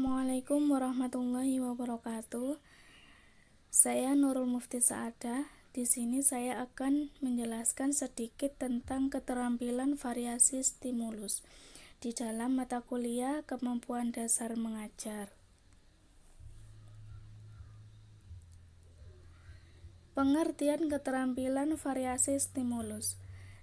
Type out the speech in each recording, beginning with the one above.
Assalamualaikum warahmatullahi wabarakatuh. Saya Nurul Mufti Saadah. Di sini saya akan menjelaskan sedikit tentang keterampilan variasi stimulus di dalam mata kuliah Kemampuan Dasar Mengajar. Pengertian keterampilan variasi stimulus.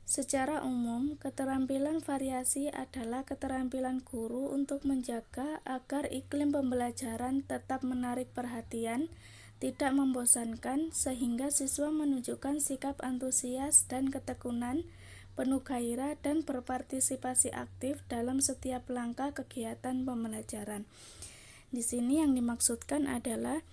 Secara umum, keterampilan variasi adalah keterampilan guru untuk menjaga agar iklim pembelajaran tetap menarik perhatian, tidak membosankan, sehingga siswa menunjukkan sikap antusias dan ketekunan, penuh gairah, dan berpartisipasi aktif dalam setiap langkah kegiatan pembelajaran. Di sini yang dimaksudkan adalah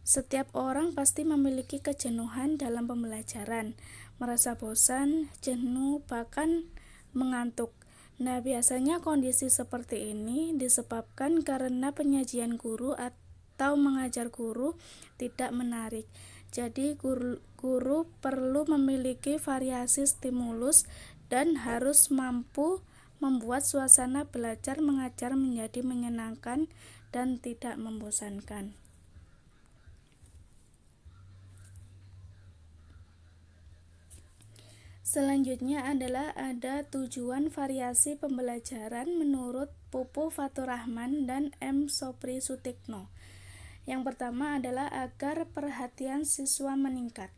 setiap orang pasti memiliki kejenuhan dalam pembelajaran, merasa bosan, jenuh, bahkan mengantuk. Nah, biasanya kondisi seperti ini disebabkan karena penyajian guru atau mengajar guru tidak menarik. Jadi, guru perlu memiliki variasi stimulus dan harus mampu membuat suasana belajar mengajar menjadi menyenangkan dan tidak membosankan. Selanjutnya adalah ada tujuan variasi pembelajaran menurut Pupu Fatur Rahman dan M. Sopri Sutikno. Yang pertama adalah agar perhatian siswa meningkat.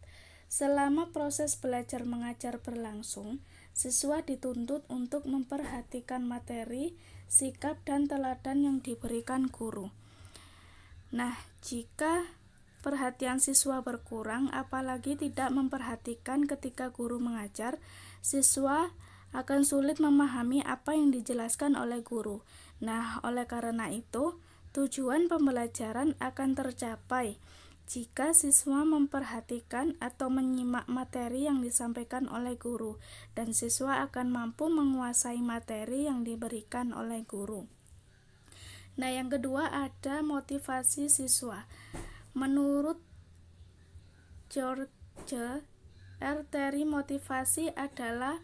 Selama proses belajar mengajar berlangsung, siswa dituntut untuk memperhatikan materi, sikap, dan teladan yang diberikan guru. Nah, jika perhatian siswa berkurang, apalagi tidak memperhatikan ketika guru mengajar, siswa akan sulit memahami apa yang dijelaskan oleh guru. Nah, oleh karena itu, tujuan pembelajaran akan tercapai jika siswa memperhatikan atau menyimak materi yang disampaikan oleh guru, dan siswa akan mampu menguasai materi yang diberikan oleh guru. Nah, yang kedua ada motivasi siswa. Menurut George R. Terry, motivasi adalah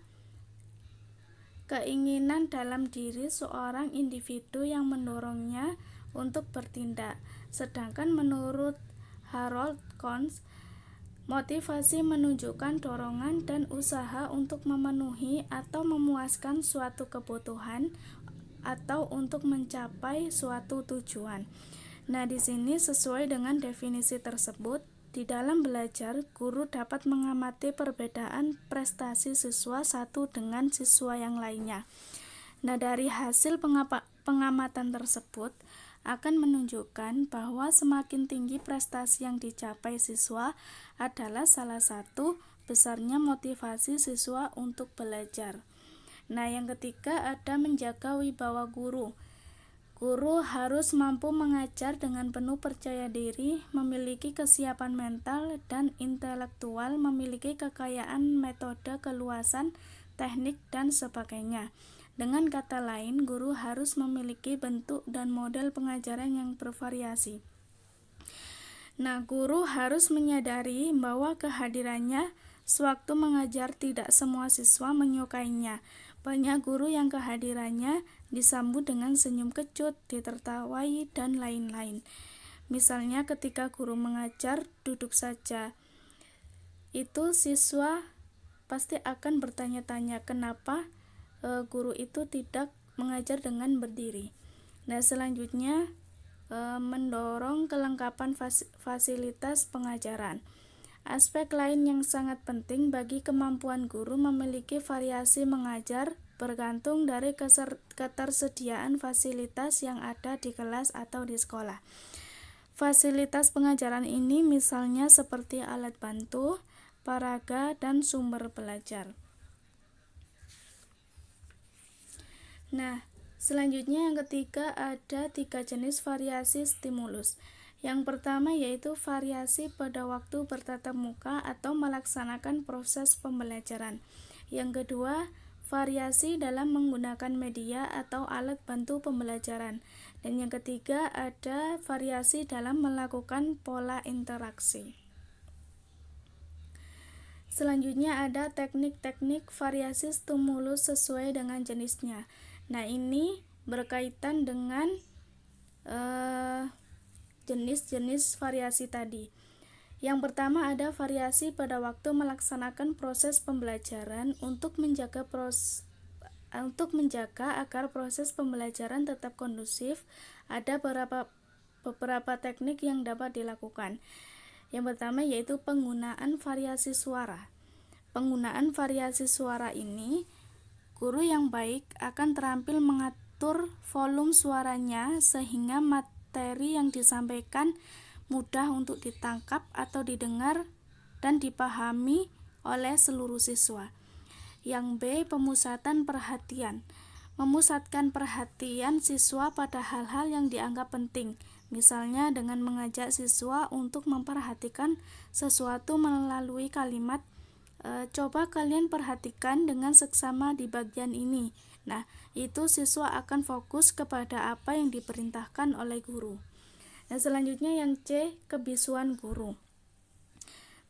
keinginan dalam diri seorang individu yang mendorongnya untuk bertindak. Sedangkan menurut Harold Kohns, motivasi menunjukkan dorongan dan usaha untuk memenuhi atau memuaskan suatu kebutuhan atau untuk mencapai suatu tujuan. Nah, di sini sesuai dengan definisi tersebut, di dalam belajar, guru dapat mengamati perbedaan prestasi siswa satu dengan siswa yang lainnya. Nah, dari hasil pengamatan tersebut akan menunjukkan bahwa semakin tinggi prestasi yang dicapai siswa adalah salah satu besarnya motivasi siswa untuk belajar. Nah, yang ketiga ada menjaga wibawa guru. Guru harus mampu mengajar dengan penuh percaya diri, memiliki kesiapan mental dan intelektual, memiliki kekayaan metode, keluasan, teknik, dan sebagainya. Dengan kata lain, guru harus memiliki bentuk dan model pengajaran yang bervariasi. Nah, guru harus menyadari bahwa kehadirannya sewaktu mengajar tidak semua siswa menyukainya. Banyak guru yang kehadirannya disambut dengan senyum kecut, ditertawai, dan lain-lain. Misalnya ketika guru mengajar duduk saja, itu siswa pasti akan bertanya-tanya kenapa guru itu tidak mengajar dengan berdiri. Nah, selanjutnya mendorong kelengkapan fasilitas pengajaran. Aspek lain yang sangat penting bagi kemampuan guru memiliki variasi mengajar bergantung dari ketersediaan fasilitas yang ada di kelas atau di sekolah. Fasilitas pengajaran ini misalnya seperti alat bantu, paraga, dan sumber belajar. Nah, selanjutnya yang ketiga ada 3 jenis variasi stimulus. Yang pertama yaitu variasi pada waktu bertatap muka atau melaksanakan proses pembelajaran. Yang kedua, variasi dalam menggunakan media atau alat bantu pembelajaran. Dan yang ketiga ada variasi dalam melakukan pola interaksi. Selanjutnya ada teknik-teknik variasi stimulus sesuai dengan jenisnya. Nah, ini berkaitan dengan jenis-jenis variasi tadi. Yang pertama ada variasi pada waktu melaksanakan proses pembelajaran untuk menjaga agar proses pembelajaran tetap kondusif. Ada beberapa teknik yang dapat dilakukan. Yang pertama yaitu penggunaan variasi suara. Penggunaan variasi suara ini, guru yang baik akan terampil mengatur volume suaranya sehingga materi yang disampaikan mudah untuk ditangkap atau didengar dan dipahami oleh seluruh siswa. Yang B, pemusatan perhatian. Memusatkan perhatian siswa pada hal-hal yang dianggap penting, misalnya dengan mengajak siswa untuk memperhatikan sesuatu melalui kalimat, coba kalian perhatikan dengan seksama di bagian ini. Nah, itu siswa akan fokus kepada apa yang diperintahkan oleh guru. Nah, selanjutnya yang C, kebisuan guru.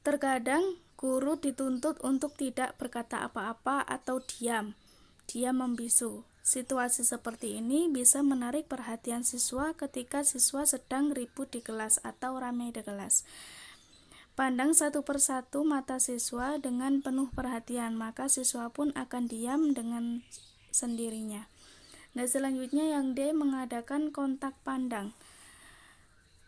Terkadang guru dituntut untuk tidak berkata apa-apa atau diam membisu. Situasi seperti ini bisa menarik perhatian siswa ketika siswa sedang ribut di kelas atau ramai di kelas. Pandang satu persatu mata siswa dengan penuh perhatian, maka siswa pun akan diam dengan sendirinya. Nah, selanjutnya yang D, mengadakan kontak pandang.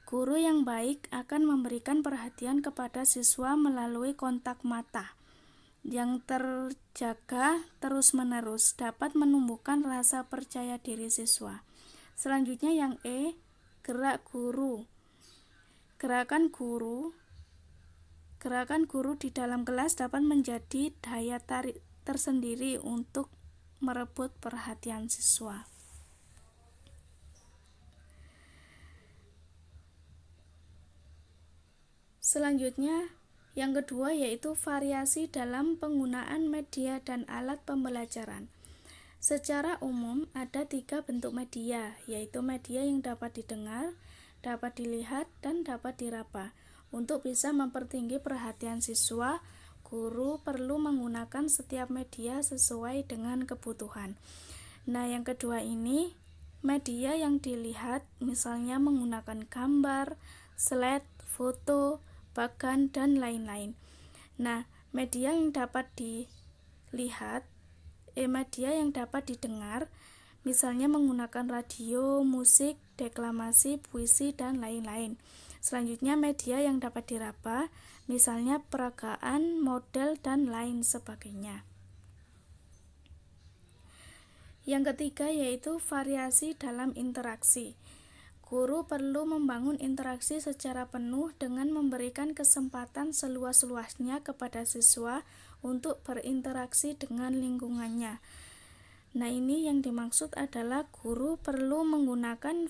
Guru yang baik akan memberikan perhatian kepada siswa melalui kontak mata yang terjaga terus-menerus, dapat menumbuhkan rasa percaya diri siswa. Selanjutnya yang E, gerak guru. Gerakan guru di dalam kelas dapat menjadi daya tarik tersendiri untuk merebut perhatian siswa. Selanjutnya, yang kedua yaitu variasi dalam penggunaan media dan alat pembelajaran. Secara umum ada 3 bentuk media, yaitu media yang dapat didengar, dapat dilihat, dan dapat diraba. Untuk bisa mempertinggi perhatian siswa, guru perlu menggunakan setiap media sesuai dengan kebutuhan. Nah, yang kedua ini, media yang dilihat misalnya menggunakan gambar, slide, foto, bagan, dan lain-lain. Nah, media yang dapat didengar misalnya menggunakan radio, musik, deklamasi, puisi, dan lain-lain. Selanjutnya media yang dapat diraba misalnya peragaan, model, dan lain sebagainya. Yang ketiga yaitu variasi dalam interaksi. Guru perlu membangun interaksi secara penuh dengan memberikan kesempatan seluas-luasnya kepada siswa untuk berinteraksi dengan lingkungannya. Nah, ini yang dimaksud adalah guru perlu menggunakan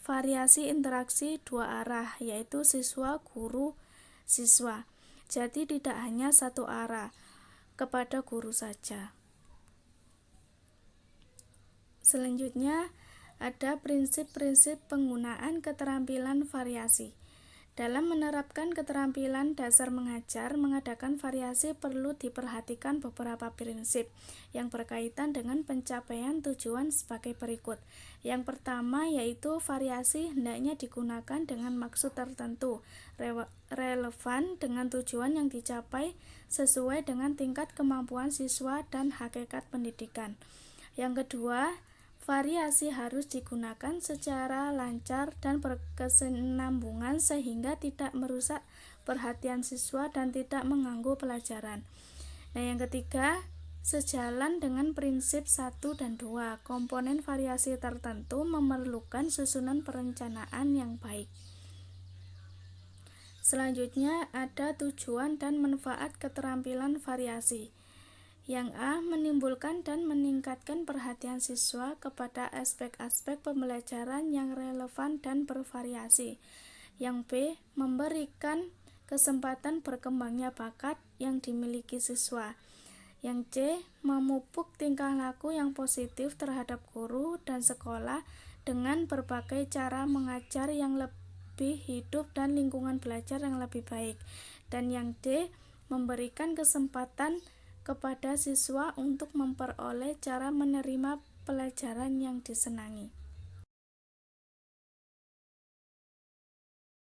variasi interaksi dua arah, yaitu siswa-guru-siswa. Jadi tidak hanya satu arah kepada guru saja. Selanjutnya ada prinsip-prinsip penggunaan keterampilan variasi. Dalam menerapkan keterampilan dasar mengajar, mengadakan variasi perlu diperhatikan beberapa prinsip yang berkaitan dengan pencapaian tujuan sebagai berikut. Yang pertama yaitu variasi hendaknya digunakan dengan maksud tertentu, relevan dengan tujuan yang dicapai sesuai dengan tingkat kemampuan siswa dan hakikat pendidikan. Yang kedua, variasi harus digunakan secara lancar dan berkesinambungan sehingga tidak merusak perhatian siswa dan tidak mengganggu pelajaran. Nah, yang ketiga, sejalan dengan prinsip 1 dan 2, komponen variasi tertentu memerlukan susunan perencanaan yang baik. Selanjutnya ada tujuan dan manfaat keterampilan variasi. Yang A, menimbulkan dan meningkatkan perhatian siswa kepada aspek-aspek pembelajaran yang relevan dan bervariasi. Yang B, memberikan kesempatan berkembangnya bakat yang dimiliki siswa. Yang C, memupuk tingkah laku yang positif terhadap guru dan sekolah dengan berbagai cara mengajar yang lebih hidup dan lingkungan belajar yang lebih baik. Dan yang D, memberikan kesempatan kepada siswa untuk memperoleh cara menerima pelajaran yang disenangi.